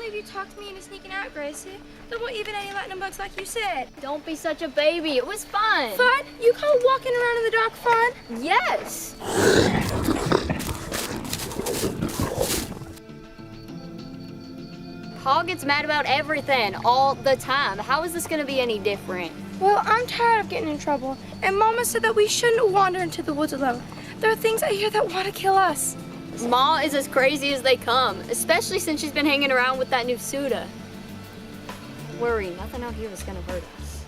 believe you talked me into sneaking out, Gracie. There weren't even any lightning bugs like you said. Don't be such a baby. It was fun. Fun? You call walking around in the dark fun? Yes. Paul gets mad about everything all the time. How is this going to be any different? Well, I'm tired of getting in trouble, and Mama said that we shouldn't wander into the woods alone. There are things out here that want to kill us. Ma is as crazy as they come, especially since she's been hanging around with that new Suda. Don't worry, nothing out here is going to hurt us.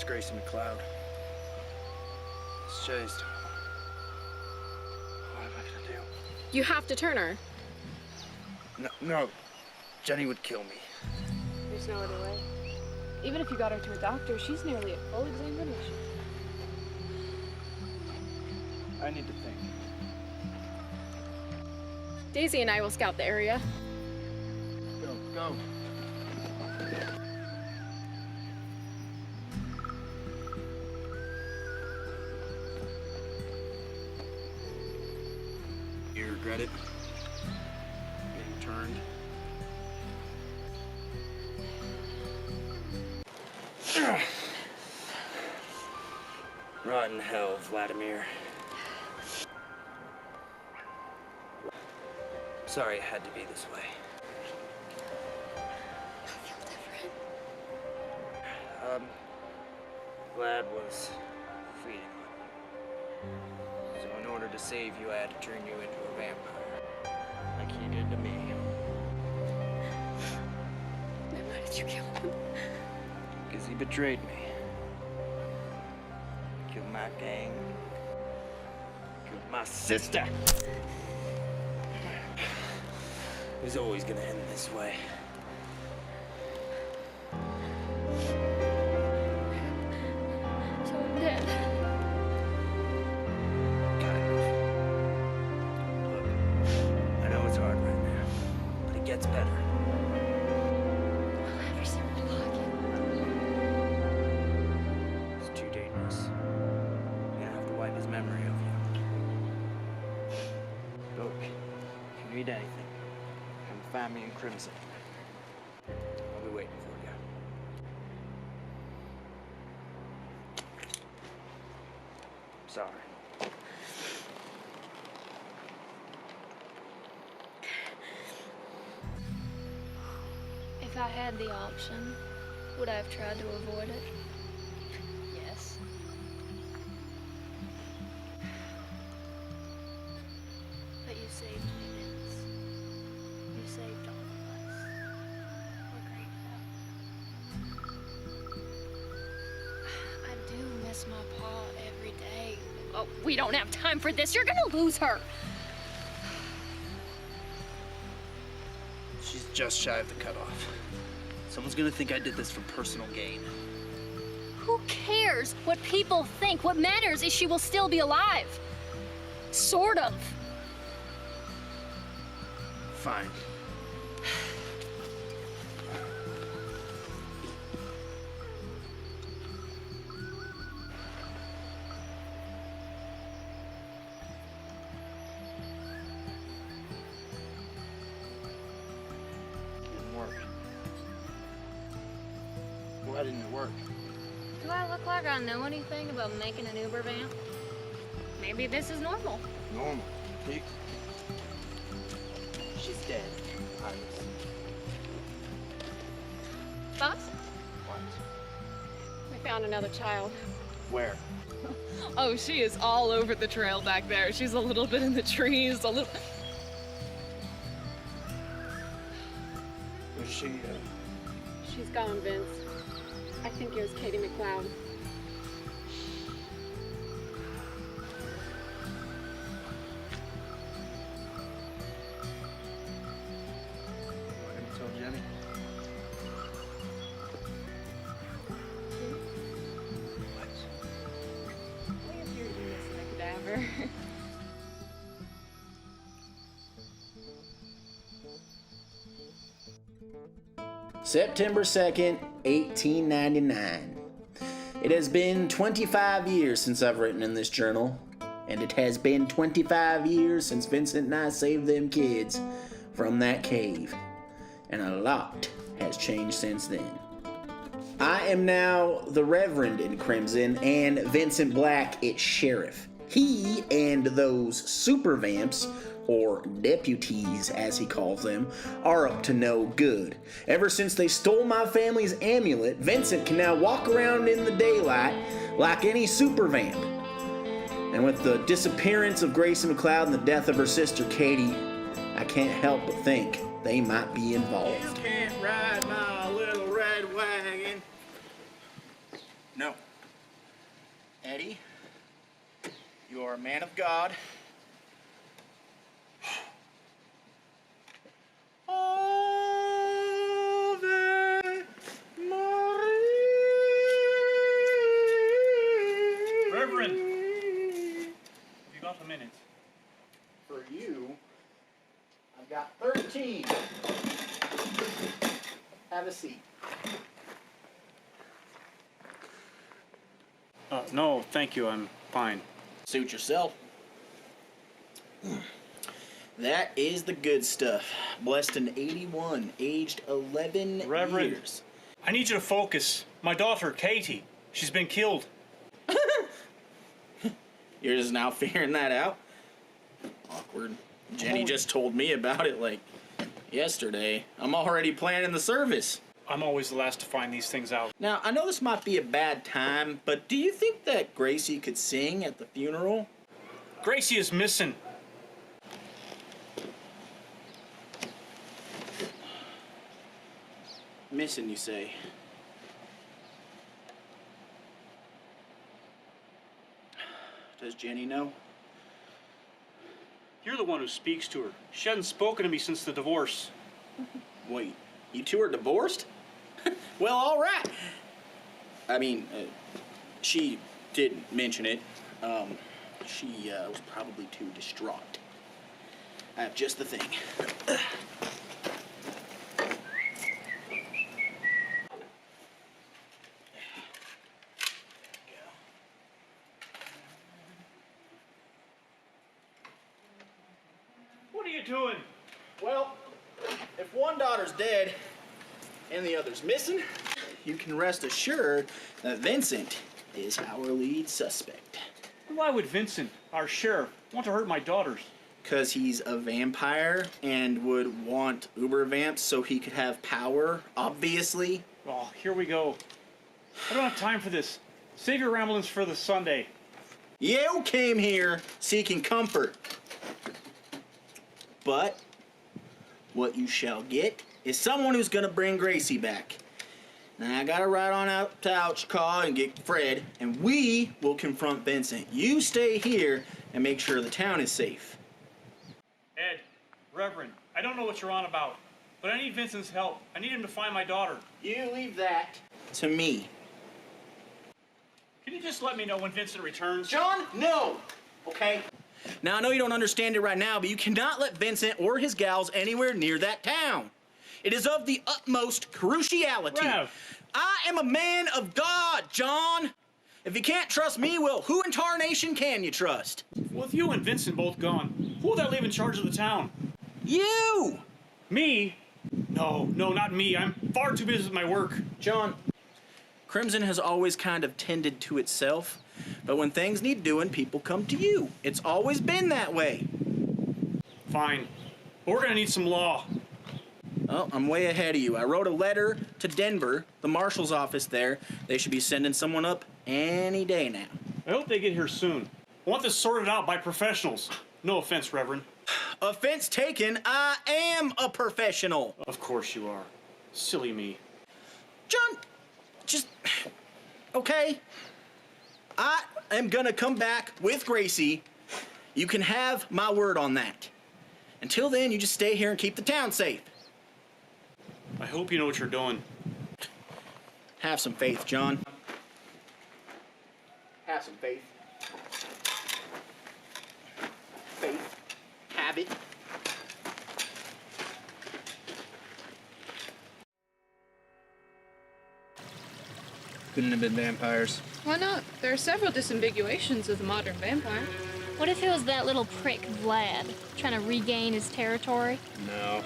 Gracie McLeod. It's chased. What am I gonna do? You have to turn her. No. Jenny would kill me. There's no other way. Even if you got her to a doctor, she's nearly at full examination. I need to think. Daisy and I will scout the area. Go. You regret it? Being turned? Rotten hell, Vladimir. Sorry it had to be this way. I feel different. Vlad was feeding on you. So in order to save you, I had to turn you into a vampire. Like he did to me. Then why did you kill him? Because he betrayed me. Killed my gang. Killed my sister. It was always gonna end this way. So I'm dead. Kind of. Look, I know it's hard right now, but it gets better. I'll never see my pocket. It's too dangerous. You're gonna have to wipe his memory of you. Look, if you need anything, come find me in Crimson. I'll be waiting for you. Sorry. If I had the option, would I have tried to avoid it? Yes. But you saved me, Vince. You saved all of us. We're grateful. I do miss my paw every day. Oh, we don't have time for this. You're gonna lose her. She's just shy of the cutoff. Someone's gonna think I did this for personal gain. Who cares what people think? What matters is she will still be alive. Sort of. Fine. Didn't work. Why did in your work. Do I look like I know anything about making an Uber vamp? Maybe this is normal. Normal. Pig. She's dead. Boss? What? We found another child. Where? Oh, she is all over the trail back there. She's a little bit in the trees, a little... Was she, She's gone, Vince. I think it was Katie McLeod. Have you told Jenny? Cadaver. September 2nd, 1899. It has been 25 years since I've written in this journal, and it has been 25 years since Vincent and I saved them kids from that cave, and a lot has changed since then. I am now the Reverend in Crimson, and Vincent Black is Sheriff. He and those super vamps, or deputies as he calls them, are up to no good. Ever since they stole my family's amulet, Vincent can now walk around in the daylight like any super vamp. And with the disappearance of Gracie McLeod and the death of her sister Katie, I can't help but think they might be involved. You can't ride my little red wagon. No. Eddie, you are a man of God. Reverend, have you got a minute? For you, I've got 13. Have a seat. No, thank you. I'm fine. Suit yourself. That is the good stuff. Blessed in 81, aged 11 Reverend, years. I need you to focus. My daughter, Katie, she's been killed. You're just now figuring that out? Awkward. Jenny just told me about it like yesterday. I'm already planning the service. I'm always the last to find these things out. Now, I know this might be a bad time, but do you think that Gracie could sing at the funeral? Gracie is missing. Missing, you say? Does Jenny know? You're the one who speaks to her. She hasn't spoken to me since the divorce. Wait, you two are divorced? Well, all right. I mean, she did mention it. She was probably too distraught. I have just the thing. What are you doing? Well, if one daughter's dead and the other's missing, you can rest assured that Vincent is our lead suspect. Why would Vincent, our sheriff, want to hurt my daughters? Because he's a vampire and would want uber vamps so he could have power, obviously. Oh, here we go. I don't have time for this. Save your ramblings for the Sunday. You came here seeking comfort. But what you shall get is someone who's gonna bring Gracie back. Now I gotta ride on out to Ouchcaw and get Fred, and we will confront Vincent. You stay here and make sure the town is safe. Ed, Reverend, I don't know what you're on about, but I need Vincent's help. I need him to find my daughter. You leave that to me. Can you just let me know when Vincent returns? John, no! Okay? Now, I know you don't understand it right now, but you cannot let Vincent or his gals anywhere near that town. It is of the utmost cruciality. Rev. I am a man of God, John. If you can't trust me, well, who in tarnation can you trust? Well, if you and Vincent both gone, who will that leave in charge of the town? You! Me? No, not me. I'm far too busy with my work. John, Crimson has always kind of tended to itself, but when things need doing, people come to you. It's always been that way. Fine. But we're gonna need some law. Oh, I'm way ahead of you. I wrote a letter to Denver, the marshal's office there. They should be sending someone up any day now. I hope they get here soon. I want this sorted out by professionals. No offense, Reverend. Offense taken, I am a professional. Of course you are. Silly me. John, just, okay. I am gonna come back with Gracie. You can have my word on that. Until then, you just stay here and keep the town safe. I hope you know what you're doing. Have some faith, John. Have some faith. Faith. Have it. Couldn't have been vampires. Why not? There are several disambiguations of the modern vampire. What if it was that little prick Vlad, trying to regain his territory? No.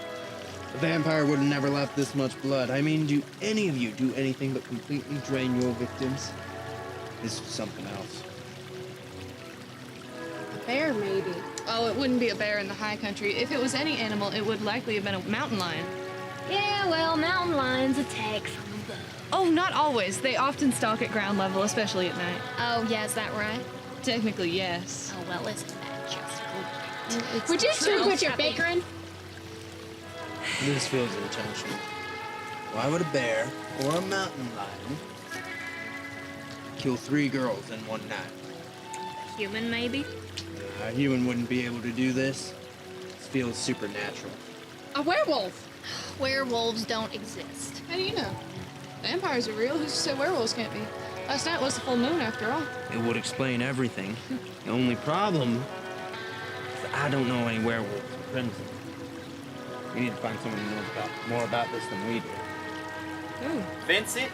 A vampire would have never left this much blood. I mean, do any of you do anything but completely drain your victims? This is something else. A bear, maybe. Oh, it wouldn't be a bear in the high country. If it was any animal, it would likely have been a mountain lion. Yeah, well, mountain lions attack from above. Oh, not always. They often stalk at ground level, especially at night. Oh, yeah, is that right? Technically, yes. Oh, well, isn't that just good? Would you two quit your Stop it. bickering? This feels intentional. Why would a bear or a mountain lion kill 3 girls in one night? Human, maybe? A human wouldn't be able to do this. This feels supernatural. A werewolf. Werewolves don't exist. How do you know? Vampires are real. Who's to say werewolves can't be? Last night was the full moon, after all. It would explain everything. The only problem is that I don't know any werewolves in Crimson. We need to find someone who knows more about this than we do. Ooh. Vincent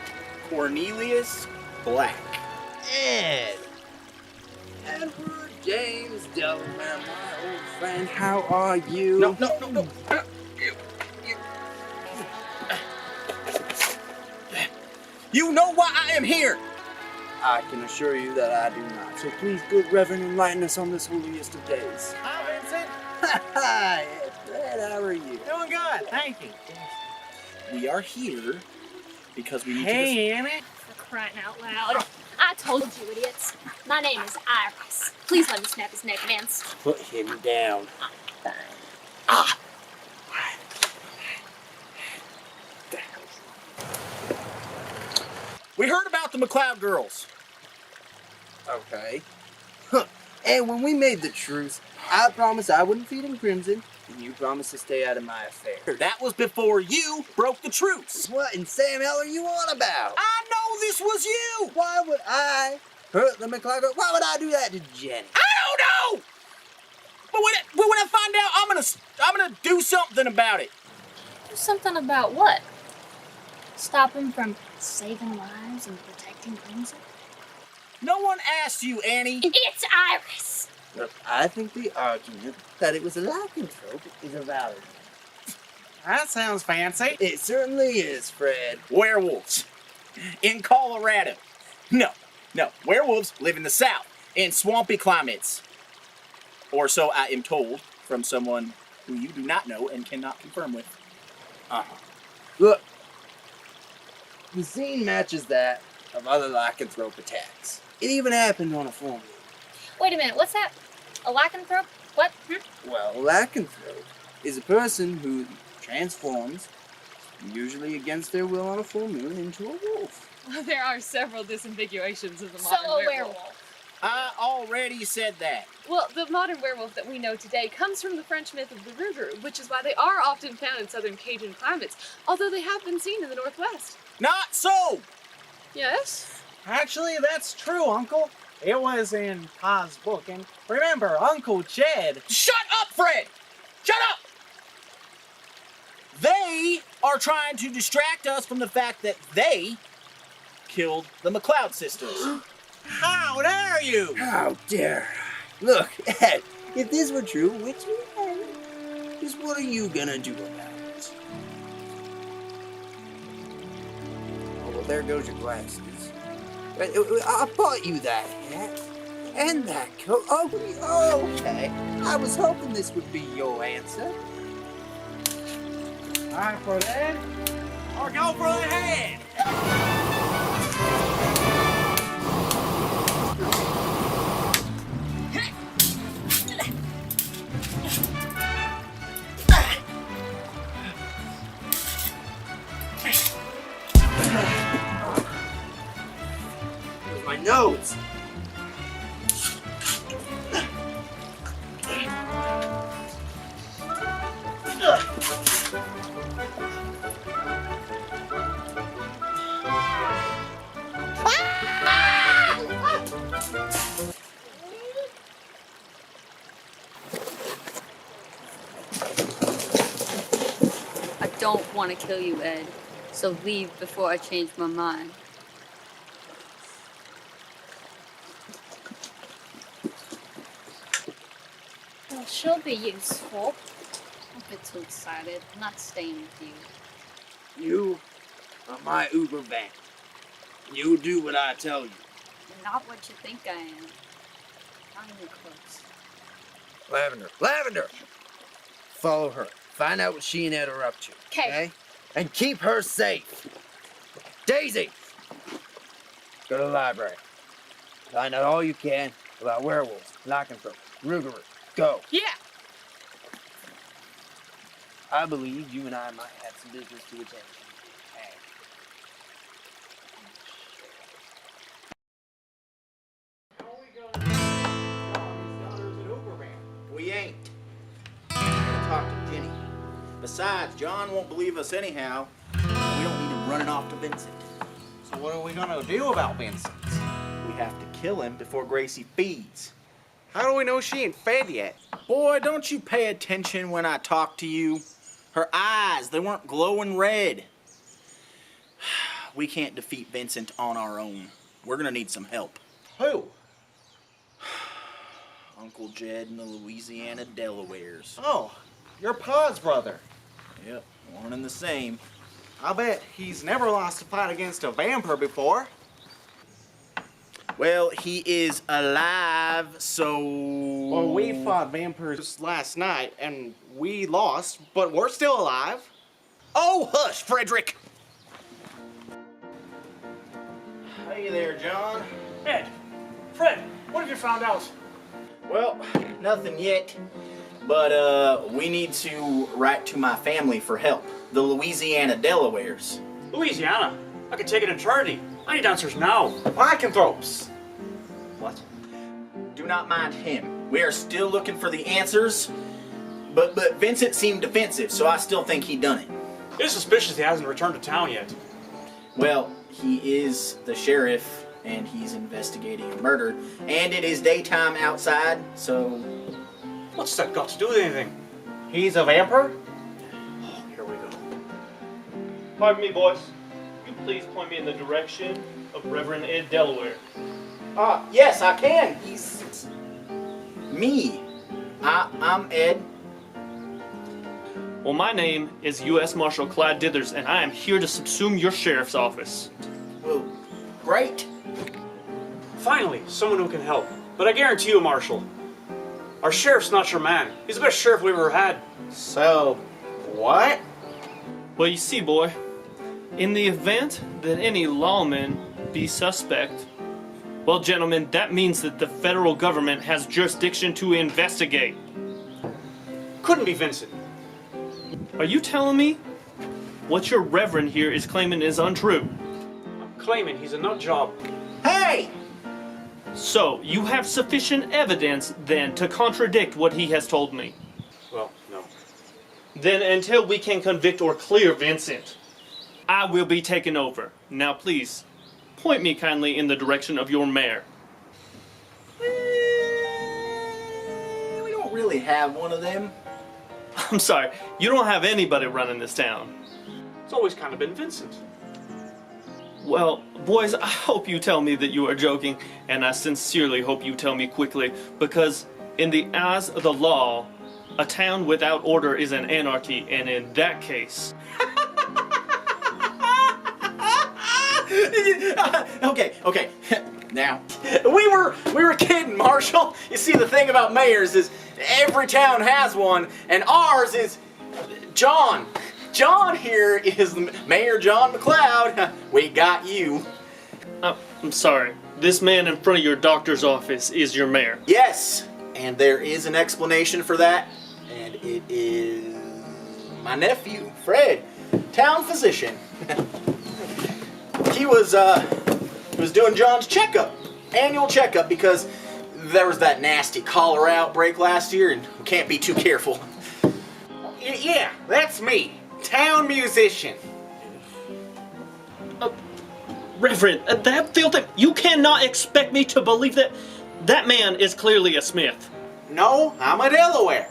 Cornelius Black. Ed! Edward James Delaware, my old friend, how are you? No. You know why I am here! I can assure you that I do not. So please, good Reverend, enlighten us on this holiest of days. Hi, Vincent. Hi, Ed, how are you? Doing good, thank you. We are here because we need Hey, Annie. For crying out loud. I told you, idiots. My name is Iris. Please let me snap his neck, Vince. Put him down. We heard about the McLeod girls. Okay. Huh. And when we made the truce, I promised I wouldn't feed him Crimson, and you promised to stay out of my affair. That was before you broke the truce. What in Sam hell are you on about? I know this was you. Why would I hurt the McLeod? Why would I do that to Jenny? I don't know. But when I find out, I'm gonna do something about it. Do something about what? Stop him from saving lives and protecting Crimson? No one asked you, Annie. It's Iris! Look, I think the argument that it was a lycanthrope is a valid one. That sounds fancy. It certainly is, Fred. Werewolves in Colorado. No. Werewolves live in the South, in swampy climates. Or so I am told from someone who you do not know and cannot confirm with. Look, the scene matches that of other lycanthrope attacks. It even happened on a full moon. Wait a minute, what's that? A lycanthrope? What? Well, a lycanthrope is a person who transforms, usually against their will on a full moon, into a wolf. There are several disambiguations of the So modern a werewolf. werewolf. I already said that. Well, the modern werewolf that we know today comes from the French myth of the Rouge, which is why they are often found in southern Cajun climates, although they have been seen in the Northwest. Not so. Yes? Actually, that's true, Uncle. It was in Pa's book, and remember, Uncle Jed. Shut up, Fred! Shut up! They are trying to distract us from the fact that they killed the McLeod sisters. How dare you? How dare I? Look, Ed, if this were true, which it ain't, just what are you gonna do about it? there goes your glasses. I bought you that hat. And that coat. Oh, okay. I was hoping this would be your answer. Time for that. Or go for the head. With my nose. I don't want to kill you, Ed. So leave before I change my mind. Well, she'll be useful. Don't get too excited. I'm not staying with you. You are my Uber van. You do what I tell you. You're not what you think I am. Not even close. Lavender! Follow her. Find out what she and Ed are up to. Okay? And keep her safe. Daisy! Go to the library. Find out all you can about werewolves, lycanthropes, Rougarou. Go. Yeah. I believe you and I might have some business to attend to. Hey. We ain't. We're gonna talk to Jenny. Besides, John won't believe us anyhow. And we don't need him running off to Vincent. So what are we gonna do about Vincent? We have to kill him before Gracie feeds. How do we know she ain't fed yet? Boy, don't you pay attention when I talk to you. Her eyes, they weren't glowing red. We can't defeat Vincent on our own. We're gonna need some help. Who? Uncle Jed and the Louisiana Delawares. Oh, your pa's brother. Yep, one and the same. I bet he's never lost a fight against a vampire before. Well, he is alive, so... Well, we fought vampires last night, and we lost, but we're still alive. Oh, hush, Frederick! Hey there, John. Ed, Fred, what have you found out? Well, nothing yet, but we need to write to my family for help. The Louisiana Delawares. Louisiana? I could take an eternity. I need answers now. Lycanthropes. What? Do not mind him. We are still looking for the answers, but Vincent seemed defensive, so I still think he done it. It's suspicious he hasn't returned to town yet. Well, he is the sheriff, and he's investigating a murder, and it is daytime outside, so... What's that got to do with anything? He's a vampire? Oh, here we go. Pardon me, boys. Will you please point me in the direction of Reverend Ed Delaware? Yes, I can. He's... me. I'm Ed. Well, my name is U.S. Marshal Clyde Dithers, and I am here to subsume your sheriff's office. Well, great. Finally, someone who can help. But I guarantee you, Marshal, our sheriff's not your man. He's the best sheriff we've ever had. So, what? Well, you see, boy, in the event that any lawman be suspect, well, gentlemen, that means that the federal government has jurisdiction to investigate. Couldn't be Vincent. Are you telling me what your reverend here is claiming is untrue? I'm claiming he's a nut job. Hey! So, you have sufficient evidence, then, to contradict what he has told me? Well, no. Then, until we can convict or clear Vincent, I will be taken over. Now, please, point me kindly in the direction of your mare. We don't really have one of them. I'm sorry, you don't have anybody running this town. It's always kind of been Vincent. Well, boys, I hope you tell me that you are joking, and I sincerely hope you tell me quickly, because in the eyes of the law, a town without order is an anarchy, and in that case... Okay. Now, we were kidding, Marshall. You see, the thing about mayors is every town has one, and ours is John. John here is Mayor John McLeod. We got you. I'm sorry. This man in front of your doctor's office is your mayor. Yes, and there is an explanation for that, and it is my nephew, Fred, town physician. He was doing John's checkup, annual checkup, because there was that nasty cholera outbreak last year, and we can't be too careful. Yeah, that's me. Town musician. Reverend, that filthy... You cannot expect me to believe that that man is clearly a smith. No, I'm a Delaware.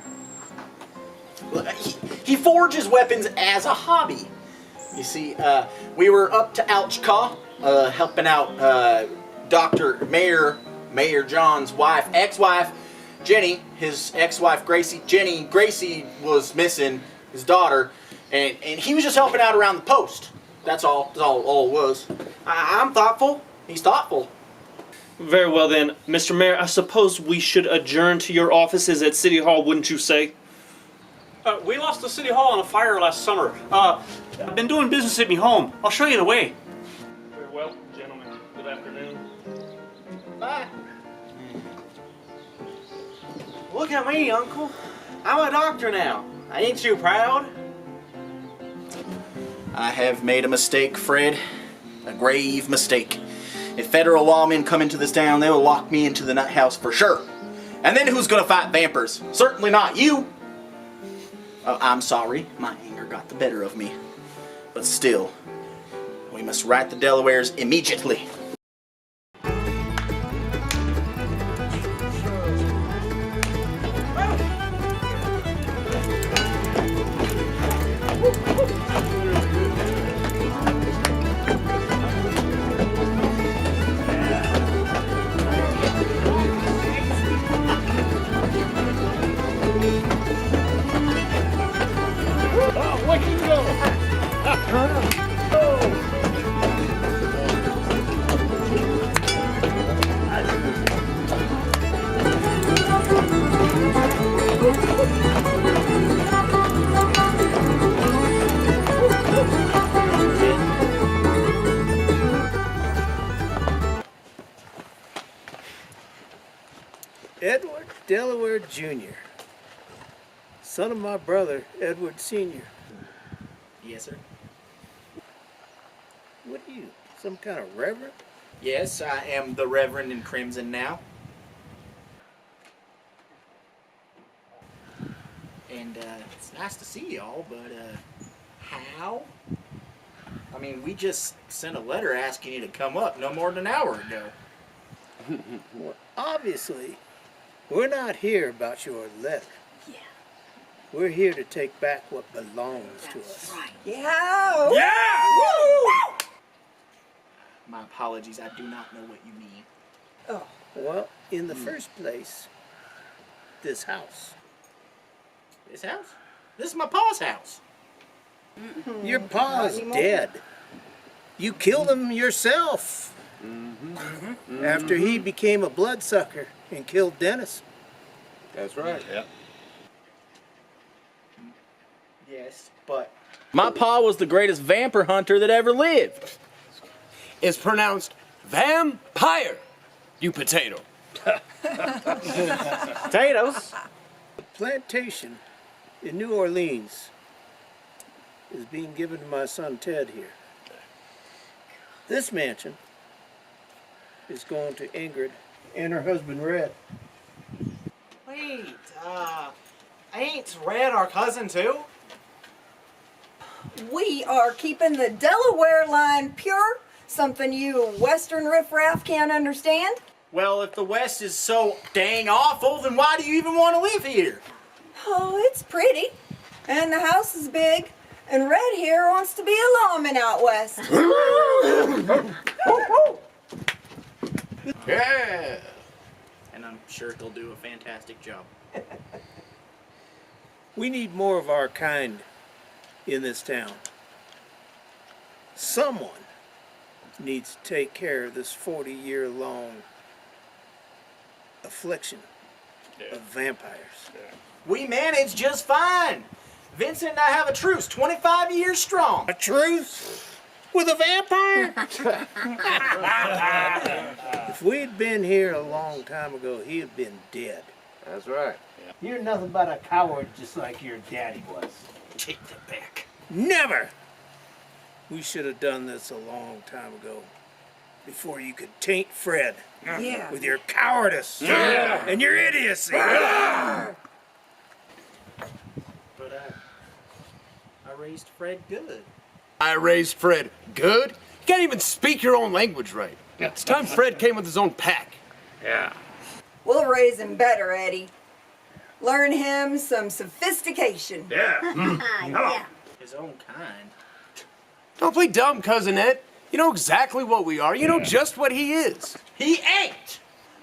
He forges weapons as a hobby. You see, we were up to Alchka, helping out Mayor John's wife, ex-wife, Jenny, his ex-wife Gracie. Gracie was missing, his daughter, and he was just helping out around the post. That's all it was. I'm thoughtful. He's thoughtful. Very well then, Mr. Mayor, I suppose we should adjourn to your offices at City Hall, wouldn't you say? We lost the City Hall in a fire last summer. I've been doing business at me home. I'll show you the way. Very well, gentlemen. Good afternoon. Bye. Look at me, Uncle. I'm a doctor now. Ain't you proud? I have made a mistake, Fred. A grave mistake. If federal lawmen come into this town, they will lock me into the nut house for sure. And then who's gonna fight vampires? Certainly not you. I'm sorry, my anger got the better of me. But still, we must right the Delawares immediately. Edward Delaware Jr., son of my brother, Edward Sr. Yes, sir. What are you, some kind of reverend? Yes, I am the Reverend in Crimson now. And it's nice to see y'all, but how? I mean, we just sent a letter asking you to come up no more than an hour ago. Well, obviously, we're not here about your letter. Yeah. We're here to take back what belongs to us. Right. Yeah. Yeah! Woo! My apologies, I do not know what you mean. Oh. Well, in the first place, this house. This house? This is my pa's house. Your pa's dead. You killed him yourself. After he became a bloodsucker and killed Dennis. That's right. Yeah. Yes, but my pa was the greatest vampire hunter that ever lived. It's pronounced vampire, you potato. Potatoes? The plantation in New Orleans is being given to my son Ted here. This mansion is going to Ingrid and her husband Red. Wait, ain't Red our cousin too? We are keeping the Delaware line pure, something you Western riffraff can't understand. Well, if the West is so dang awful, then why do you even want to live here? Oh, it's pretty, and the house is big, and Red here wants to be a lawman out west. Yeah. And I'm sure he'll do a fantastic job. We need more of our kind in this town. Someone needs to take care of this 40-year-long affliction of vampires. We managed just fine. Vincent and I have a truce, 25 years strong. A truce? With a vampire? If we'd been here a long time ago, he'd have been dead. That's right. You're nothing but a coward just like your daddy was. Take that back. Never! We should have done this a long time ago. Before you could taint Fred with your cowardice and your idiocy. But I raised Fred good. I raised Fred good? You can't even speak your own language right. It's time Fred came with his own pack. Yeah. We'll raise him better, Eddie. Learn him some sophistication. Yeah. His own kind. Don't play dumb, Cousin Ed. You know exactly what we are. You know just what he is. He ain't.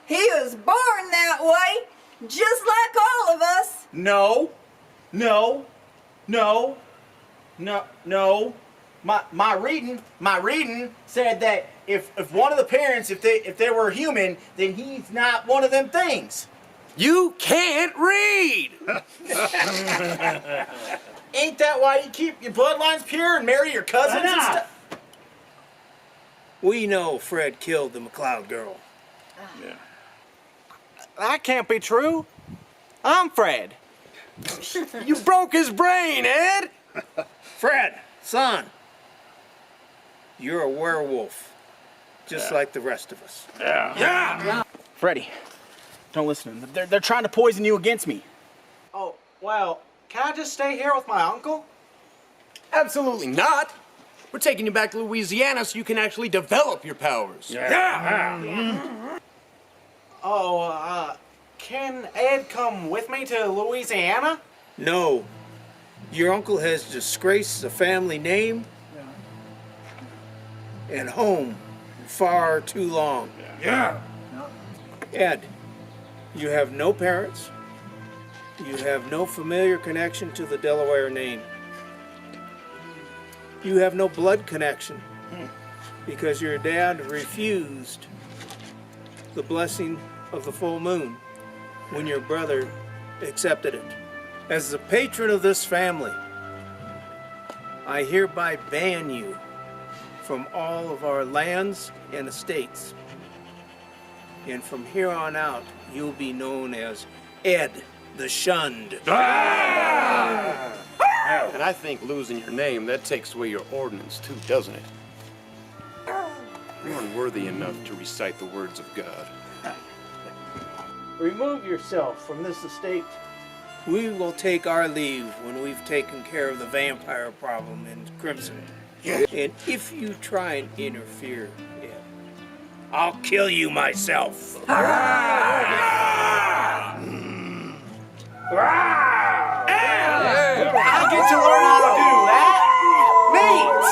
He was born that way, just like all of us. No. My reading said that if one of the parents, if they were human, then he's not one of them things. You can't read! Ain't that why you keep your bloodlines pure and marry your cousins and stuff? We know Fred killed the McLeod girl. Yeah. That can't be true. I'm Fred. You broke his brain, Ed! Fred, son, you're a werewolf, just like the rest of us. Yeah. Freddie, don't listen to them. They're trying to poison you against me. Oh, well, can I just stay here with my uncle? Absolutely not. We're taking you back to Louisiana so you can actually develop your powers. Oh, can Ed come with me to Louisiana? No, your uncle has disgraced the family name and home far too long. Ed, you have no parents. You have no familiar connection to the Delaware name. You have no blood connection because your dad refused the blessing of the full moon when your brother accepted it. As the patron of this family, I hereby ban you from all of our lands and estates. And from here on out, you'll be known as Ed the Shunned. And I think losing your name, that takes away your ordinance too, doesn't it? You're unworthy enough to recite the words of God. Remove yourself from this estate. We will take our leave when we've taken care of the vampire problem in Crimson. And if you try and interfere, Ed, I'll kill you myself. I get to learn how to do that. Neat.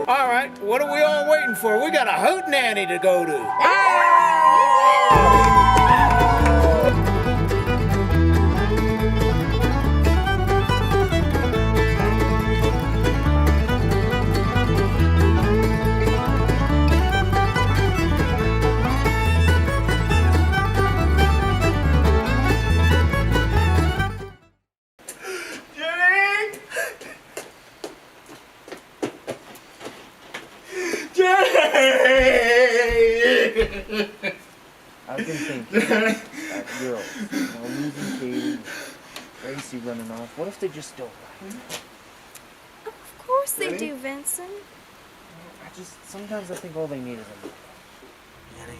All right, what are we all waiting for? We got a hootenanny to go to. I've been thinking, that girl, losing Katie, Tracy running off, what if they just don't like? Of course they do, Vincent. Sometimes I think all they need is a look. Jenny,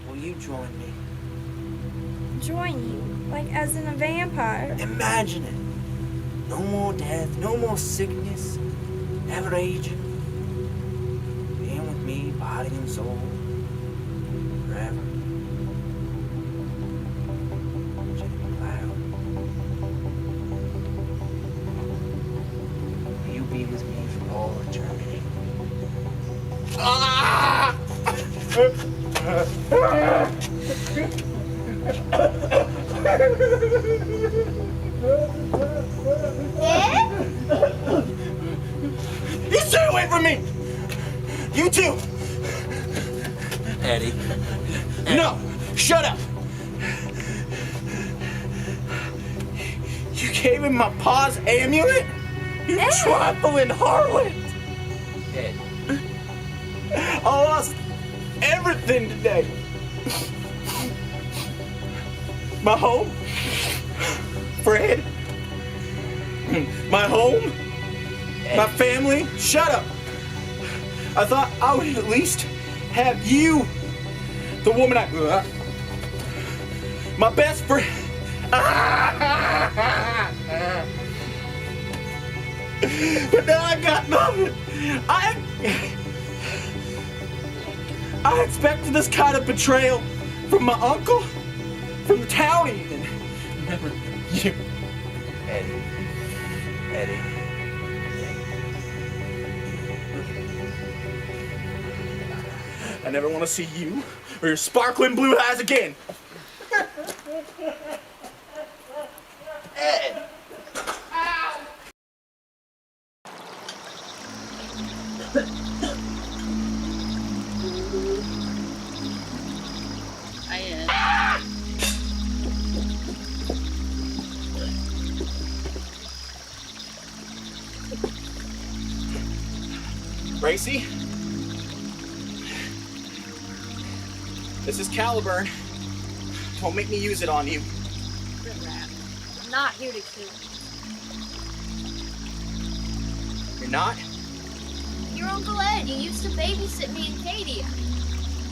will you join me? Join you, like as in a vampire. Imagine it. No more death, no more sickness, never aging. Being with me, body and soul, forever. Jenny McLeod. Will you be with me for all eternity? You stay away from me! You too! Eddie. No! Shut up! You gave him my pa's amulet? You trifling harlot! Ed. I lost everything today. My home, Fred, my home, my family. Shut up. I thought I would at least have you, the woman my best friend. But now I got nothing. I expected this kind of betrayal from my uncle, from the town even. Never you. Eddie. I never want to see you or your sparkling blue eyes again. Ed. Gracie, this is Caliburn. Don't make me use it on you. I'm not here to kill you. You're not? Your Uncle Ed, you used to babysit me and Katie.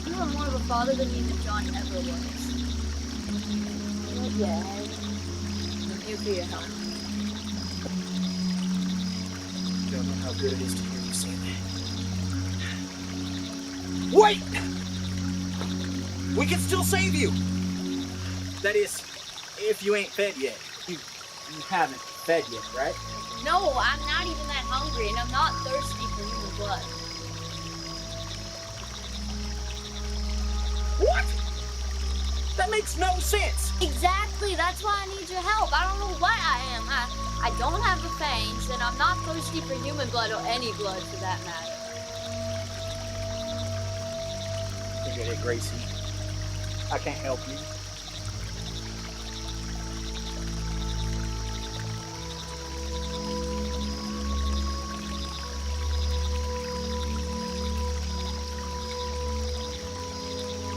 You were more of a father than me than John ever was. Not yet. I'm here for your help. You don't know how good it is to hear you say that. Wait! We can still save you! That is, if you ain't fed yet. You haven't fed yet, right? No, I'm not even that hungry, and I'm not thirsty for human blood. What? That makes no sense! Exactly, that's why I need your help. I don't know what I am. I don't have the fangs, and I'm not thirsty for human blood or any blood for that matter. Forget it, Gracie. I can't help you.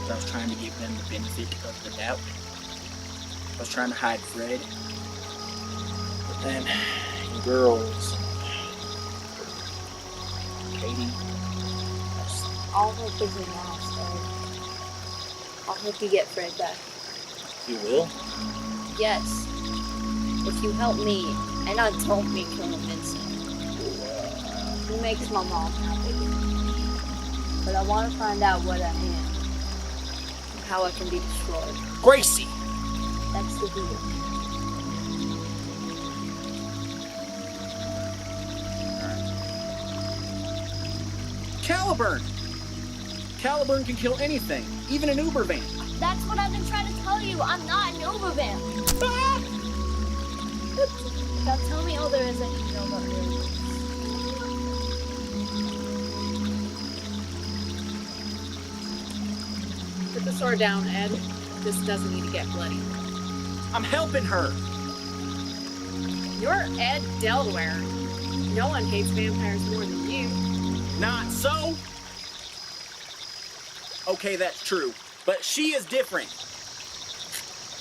I was trying to give them the benefit of the doubt. I was trying to hide Fred. But then, you girls, Katie. I'll hope is in lost, Ed. I'll help you get Fred back. You will? Yes. If you help me, and don't me killing Vincent. He makes my mom happy. But I want to find out what I am. And how I can be destroyed. Gracie! That's the deal. Caliburn! Caliburn can kill anything, even an Uber van. That's what I've been trying to tell you. I'm not an Uber van. Now tell me all there is I need to know about Uber. Put the sword down, Ed. This doesn't need to get bloody. I'm helping her. You're Ed Delaware. No one hates vampires more than you. Not so? Okay, that's true. But she is different.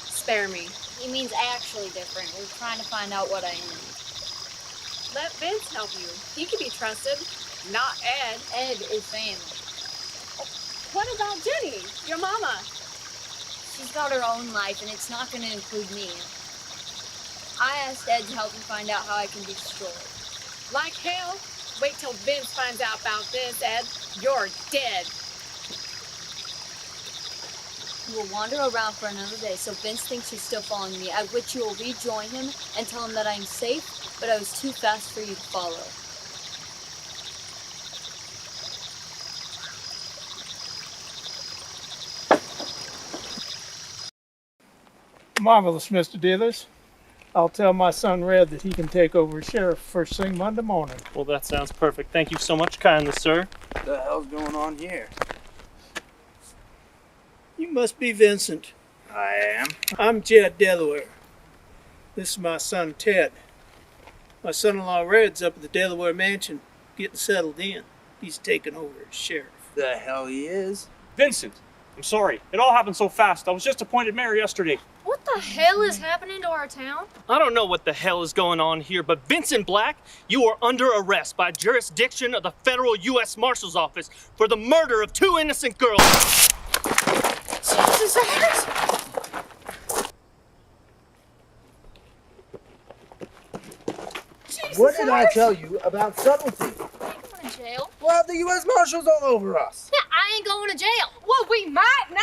Spare me. He means actually different. We're trying to find out what I am. Let Vince help you. He can be trusted. Not Ed. Ed is family. What about Jenny, your mama? She's got her own life, and it's not going to include me. I asked Ed to help me find out how I can be destroyed. Like hell. Wait till Vince finds out about this, Ed. You're dead. You will wander around for another day, so Vince thinks you're still following me, at which you will rejoin him and tell him that I am safe, but I was too fast for you to follow. Marvelous, Mr. Dithers. I'll tell my son Red that he can take over as sheriff first thing Monday morning. Well, that sounds perfect. Thank you so much kindly, sir. What the hell's going on here? You must be Vincent. I am. I'm Jed Delaware. This is my son Ted. My son-in-law Red's up at the Delaware mansion getting settled in. He's taking over as sheriff. The hell he is? Vincent, I'm sorry. It all happened so fast. I was just appointed mayor yesterday. What the hell is happening to our town? I don't know what the hell is going on here, but Vincent Black, you are under arrest by jurisdiction of the federal U.S. Marshal's Office for the murder of 2 innocent girls. Jesus, What did I tell you about subtlety? I ain't going to jail. Well, the U.S. Marshals all over us. Yeah, I ain't going to jail. well, we might now.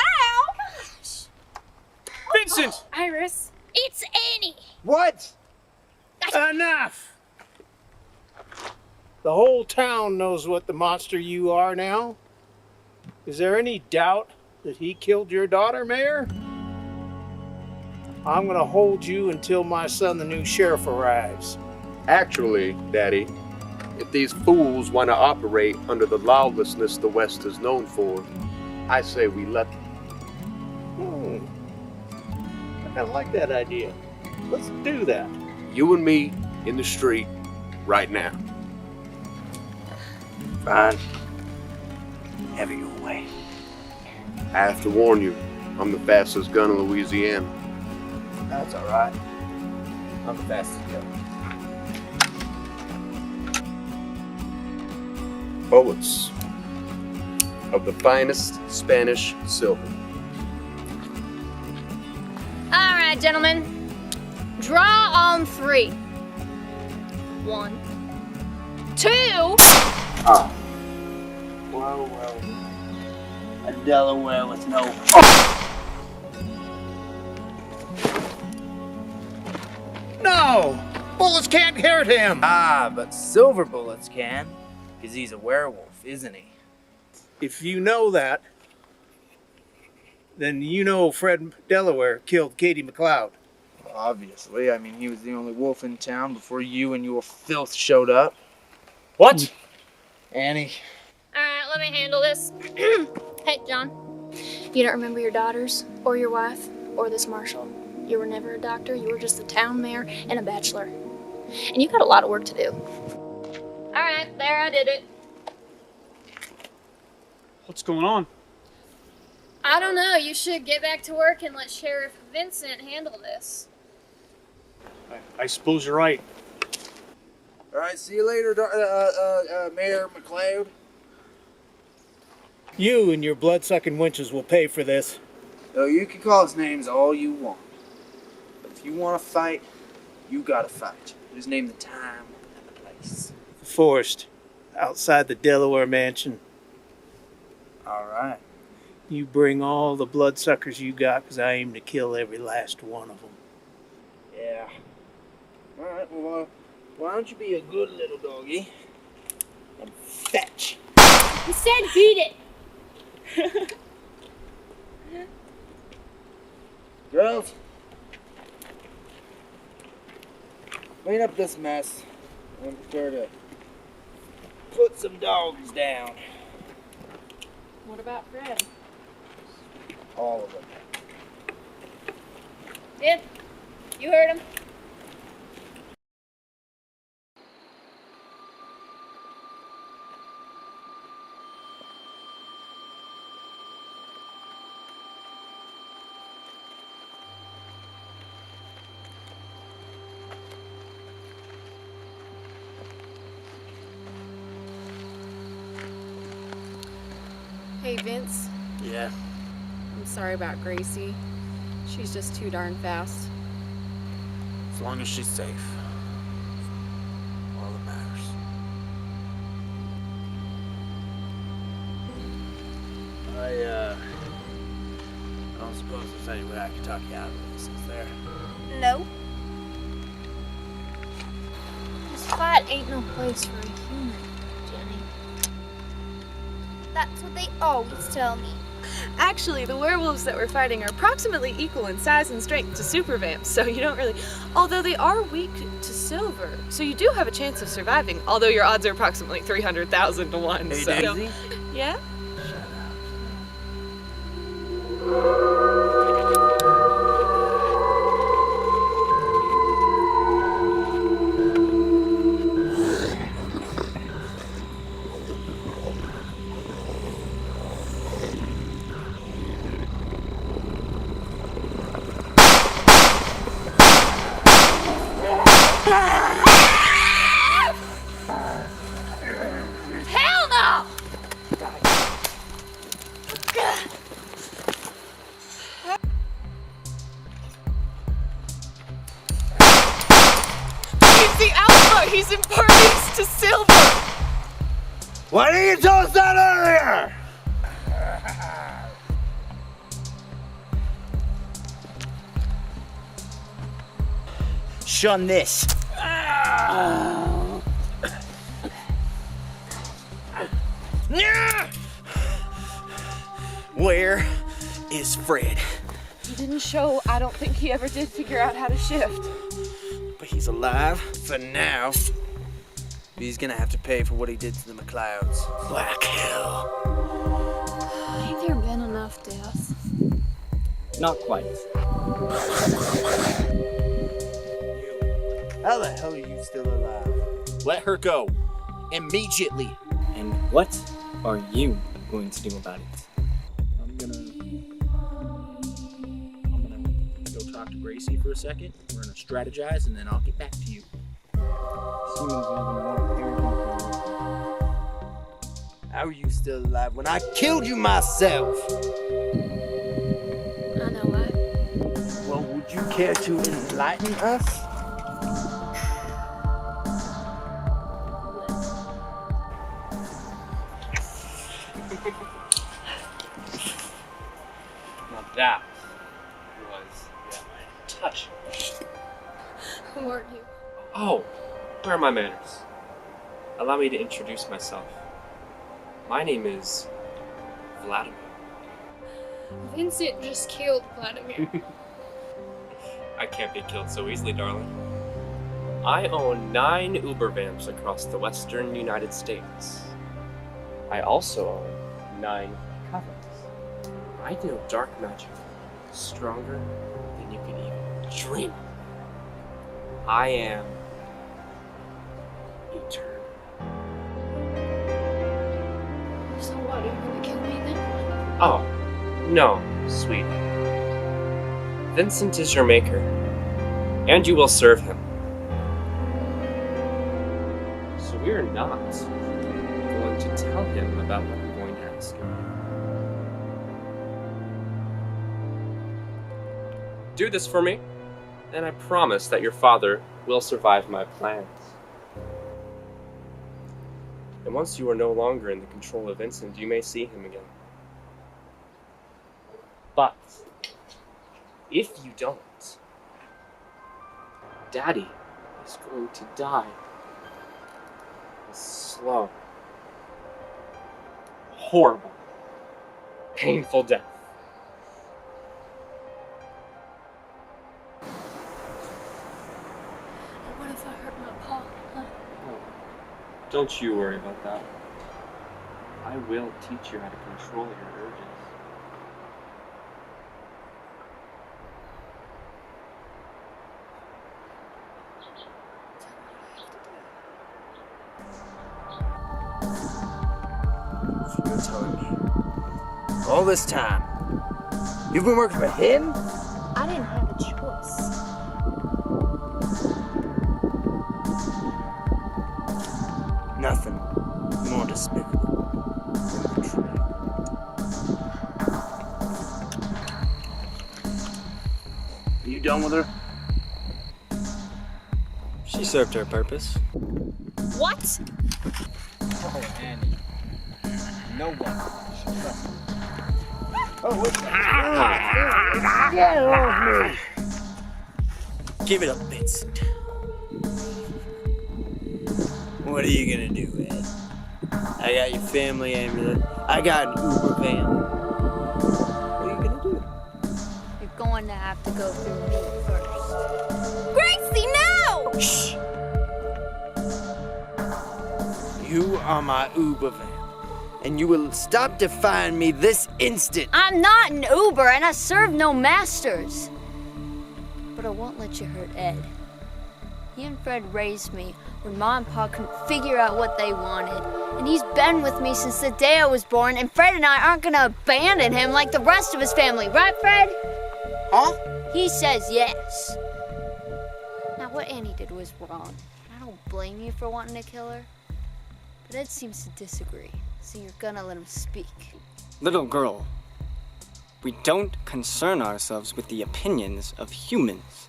Vincent! Iris. It's Annie. What? Enough! The whole town knows what the monster you are now. Is there any doubt that he killed your daughter, Mayor? I'm gonna hold you until my son, the new sheriff, arrives. Actually, Daddy, if these fools want to operate under the lawlessness the West is known for, I say we let them. I kinda like that idea. Let's do that. You and me in the street right now. Fine. Have it your way. I have to warn you, I'm the fastest gun in Louisiana. That's all right. I'm the fastest gun. Bullets of the finest Spanish silver. All right, gentlemen. Draw on 3. 1, 2. Oh. Well. A Delaware with no... No! Bullets can't hurt him! Ah, but silver bullets can. Because he's a werewolf, isn't he? If you know that, then you know Fred Delaware killed Katie McLeod. Obviously. I mean, he was the only wolf in town before you and your filth showed up. What? Annie. All right, let me handle this. Hey, John. You don't remember your daughters or your wife or this marshal. You were never a doctor. You were just the town mayor and a bachelor. And you got a lot of work to do. All right, there, I did it. What's going on? I don't know. You should get back to work and let Sheriff Vincent handle this. I suppose you're right. All right, see you later, Mayor McLeod. You and your blood-sucking wenches will pay for this. So you can call us names all you want. But if you want to fight, you gotta fight. Just name the time and the place. The forest, outside the Delaware mansion. All right. You bring all the bloodsuckers you got, because I aim to kill every last one of them. Yeah. All right, well, why don't you be a good little doggy and fetch? He said beat it. Girls, clean up this mess. I'm prepared to put some dogs down. What about Fred? All of them. Yeah, you heard him. Hey, Vince. Yeah. I'm sorry about Gracie. She's just too darn fast. As long as she's safe. All that matters. I don't suppose there's any way I can talk you out of this, is there? No. This fight ain't no place for a human, Jenny. That's what they always tell me. Actually, the werewolves that we're fighting are approximately equal in size and strength to super vamps, so you don't really... Although they are weak to silver, so you do have a chance of surviving, although your odds are approximately 300,000 to 1. Hey, so... Daisy? Yeah? Hell no! He's the alpha! He's impervious to silver! Why didn't you tell us that earlier? Shun this. Where is Fred? He didn't show. I don't think he ever did figure out how to shift. But he's alive. For now. He's gonna have to pay for what he did to the McLeods. Black hell. Ain't there been enough deaths? Not quite. How the hell are you still alive? Let her go. Immediately. And what are you going to do about it? I'm gonna go talk to Gracie for a second. We're gonna strategize and then I'll get back to you. How are you still alive when I killed you myself? I know why. Well, would you care to enlighten us? Now that was touch. Who are you? Oh, where are my manners? Allow me to introduce myself. My name is Vladimir. Vincent just killed Vladimir. I can't be killed so easily, darling. I own 9 Uber vamps across the western United States. I also own 9 covens. I know dark magic stronger than you can even dream. I am eternal. So what, are you gonna kill me then? Oh, no, sweetie. Vincent is your maker, and you will serve him. So we are not going to tell him about what I'm going to ask him. Do this for me, and I promise that your father will survive my plans. And once you are no longer in the control of Vincent, you may see him again. But if you don't, Daddy is going to die a slow, horrible, painful death. What if I hurt my paw? Huh? Don't you worry about that. I will teach you how to control your urges. So you're telling me all this time you've been working for him? I didn't have a choice. Nothing more despicable than betrayal. Are you done with her? She served her purpose. What? Oh, Annie. No one should trust her. Oh, get off me! Give it up, Vincent. What are you gonna do, Ed? I got your family amulet. I got an Uber van. have to go through me first. Gracie, no! Shh! You are my Uber van, and you will stop defying me this instant. I'm not an Uber, and I serve no masters. But I won't let you hurt Ed. He and Fred raised me when Ma and Pa couldn't figure out what they wanted. And he's been with me since the day I was born, and Fred and I aren't gonna abandon him like the rest of his family, right, Fred? Huh? He says yes. Now, what Annie did was wrong. I don't blame you for wanting to kill her. But Ed seems to disagree, so you're gonna let him speak. Little girl, we don't concern ourselves with the opinions of humans.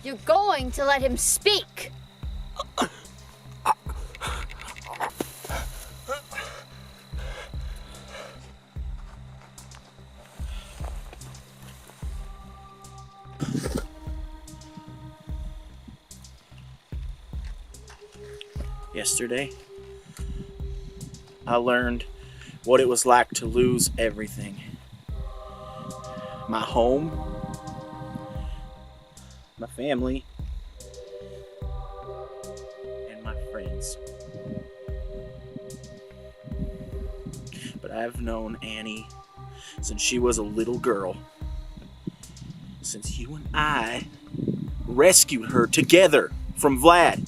You're going to let him speak. Yesterday, I learned what it was like to lose everything. My home, my family, and my friends. But I've known Annie since she was a little girl. Since you and I rescued her together from Vlad.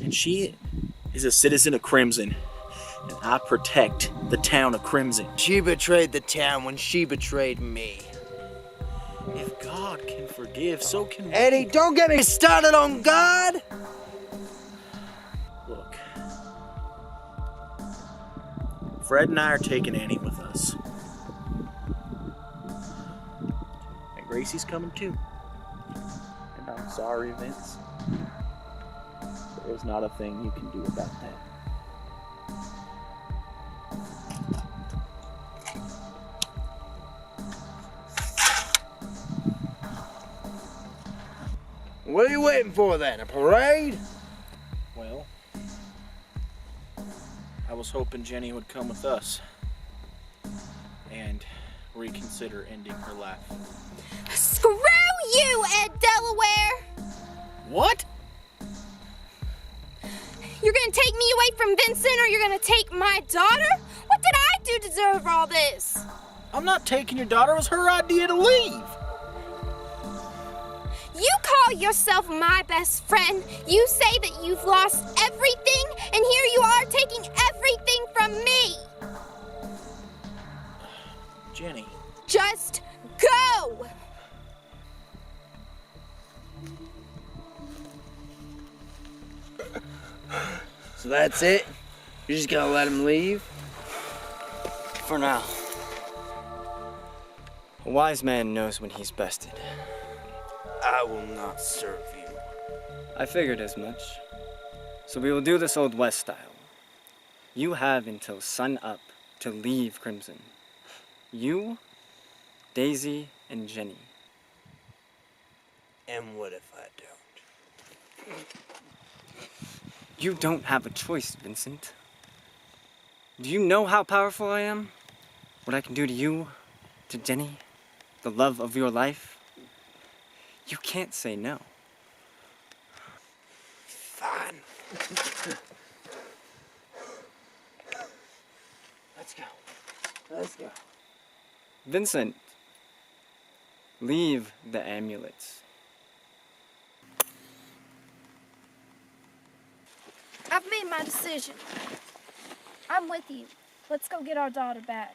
And she is a citizen of Crimson, and I protect the town of Crimson. She betrayed the town when she betrayed me. If God can forgive, so can we. Eddie, don't get me started on God! Look, Fred and I are taking Annie with us. And Gracie's coming too. And I'm sorry, Vince. There's not a thing you can do about that. What are you waiting for then? A parade? Well, I was hoping Jenny would come with us and reconsider ending her life. Screw you, Ed Delaware! What? You're gonna take me away from Vincent, or you're gonna take my daughter? What did I do to deserve all this? I'm not taking your daughter. It was her idea to leave. You call yourself my best friend. You say that you've lost everything, and here you are taking everything from me. Jenny. Just go! So that's it? You're just gonna let him leave? For now. A wise man knows when he's bested. I will not serve you. I figured as much. So we will do this Old West style. You have until sun up to leave Crimson. You, Daisy, and Jenny. And what if I don't? You don't have a choice, Vincent. Do you know how powerful I am? What I can do to you, to Jenny, the love of your life? You can't say no. Fine. Let's go. Let's go. Vincent, leave the amulets. I've made my decision. I'm with you. Let's go get our daughter back.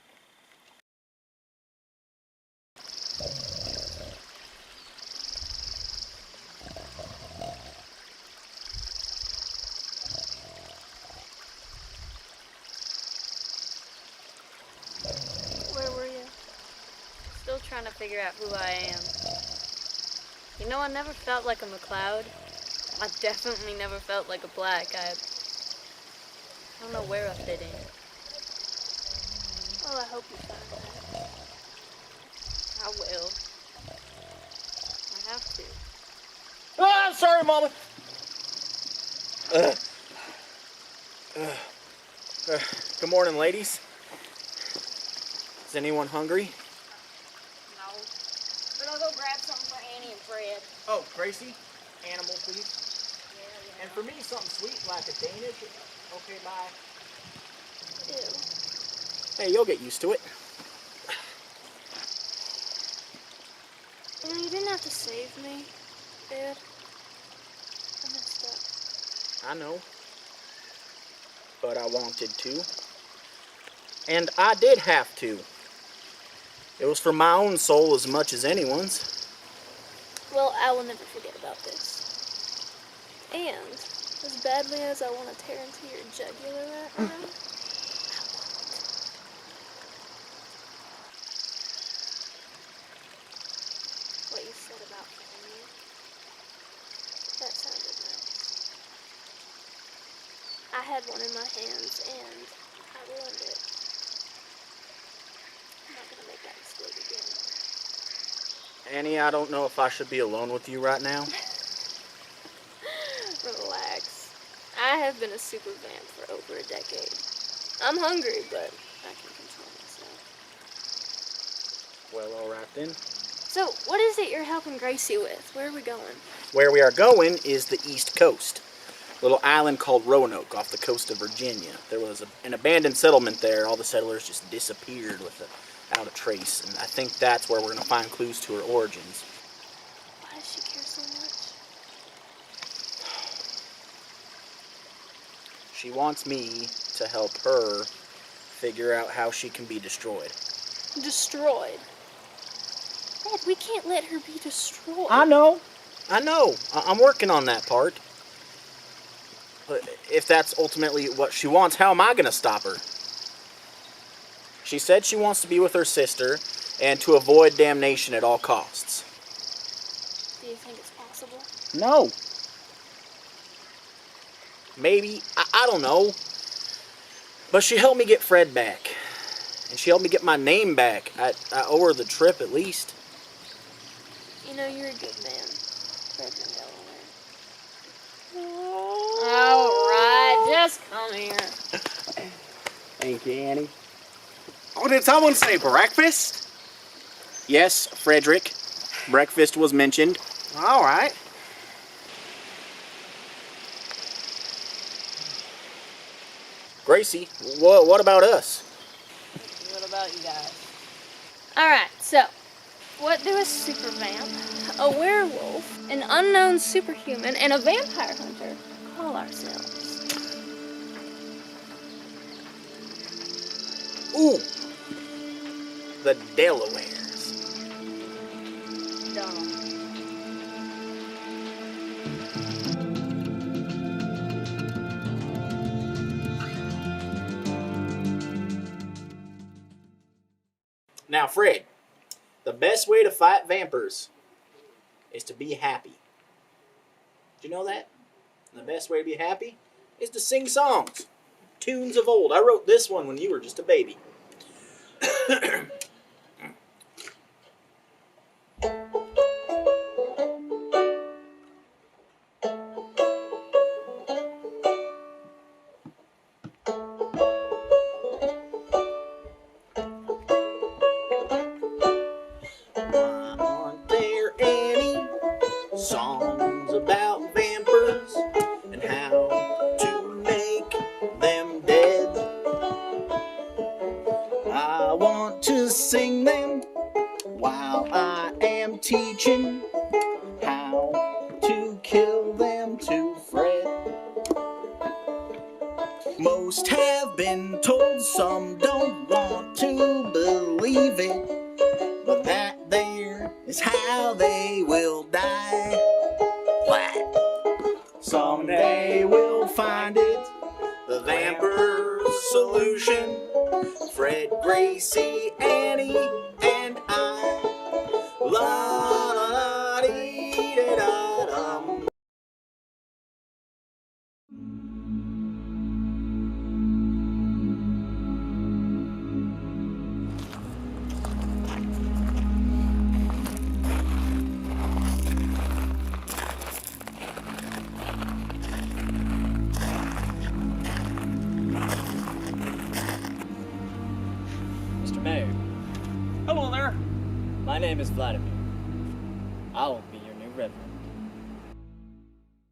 Where were you? Still trying to figure out who I am. You know, I never felt like a McLeod. I definitely never felt like a Black. I don't know where I fit in. Well, I hope you find that. I will. I have to. Ah, sorry, Mama. Good morning, ladies. Is anyone hungry? No. Oh, Gracie, animal, please. And for me, something sweet like a Danish. Okay, bye. Ew. Hey, you'll get used to it. You didn't have to save me, Dad. I messed up. I know. But I wanted to. And I did have to. It was for my own soul as much as anyone's. Well, I will never forget about this. And, as badly as I want to tear into your jugular right now, I won't. What you said about family, that sounded nice. I had one in my hands, and I ruined it. I'm not gonna make that mistake again. Annie, I don't know if I should be alone with you right now. Relax. I have been a super vamp for over a decade. I'm hungry, but I can control myself. Well, all right then. So, what is it you're helping Gracie with? Where are we going? Where we are going is the East Coast. A little island called Roanoke off the coast of Virginia. There was an abandoned settlement there. All the settlers just disappeared without a trace. And I think that's where we're going to find clues to her origins. Why does she care so much? She wants me to help her figure out how she can be destroyed. Destroyed? Dad, we can't let her be destroyed. I know. I'm working on that part. But if that's ultimately what she wants, how am I going to stop her? She said she wants to be with her sister and to avoid damnation at all costs. Do you think it's possible? No. Maybe. I don't know. But she helped me get Fred back. And she helped me get my name back. I owe her the trip at least. You know, you're a good man. Fred from Delaware. Alright, just come here. Thank you, Annie. Oh, did someone say breakfast? Yes, Frederick. Breakfast was mentioned. All right. Gracie, what about us? What about you guys? Alright, so, what do a super vamp, a werewolf, an unknown superhuman, and a vampire hunter call ourselves? Ooh! The Delaweres. Now, Fred, the best way to fight vampires is to be happy. Did you know that? And the best way to be happy is to sing songs. Tunes of old. I wrote this one when you were just a baby. Aren't there any songs about vampires and how to make them dead? I want to sing them while I am teaching how to kill them to Fred. Most have been told, some don't want to believe it, but that there is how they will die. What? Someday we'll find it, the vampire's solution. Fred, Gracie, Annie, and I. La la la dee da da dum. Mr. Mayor, Hello there. my name is Vladimir. I'll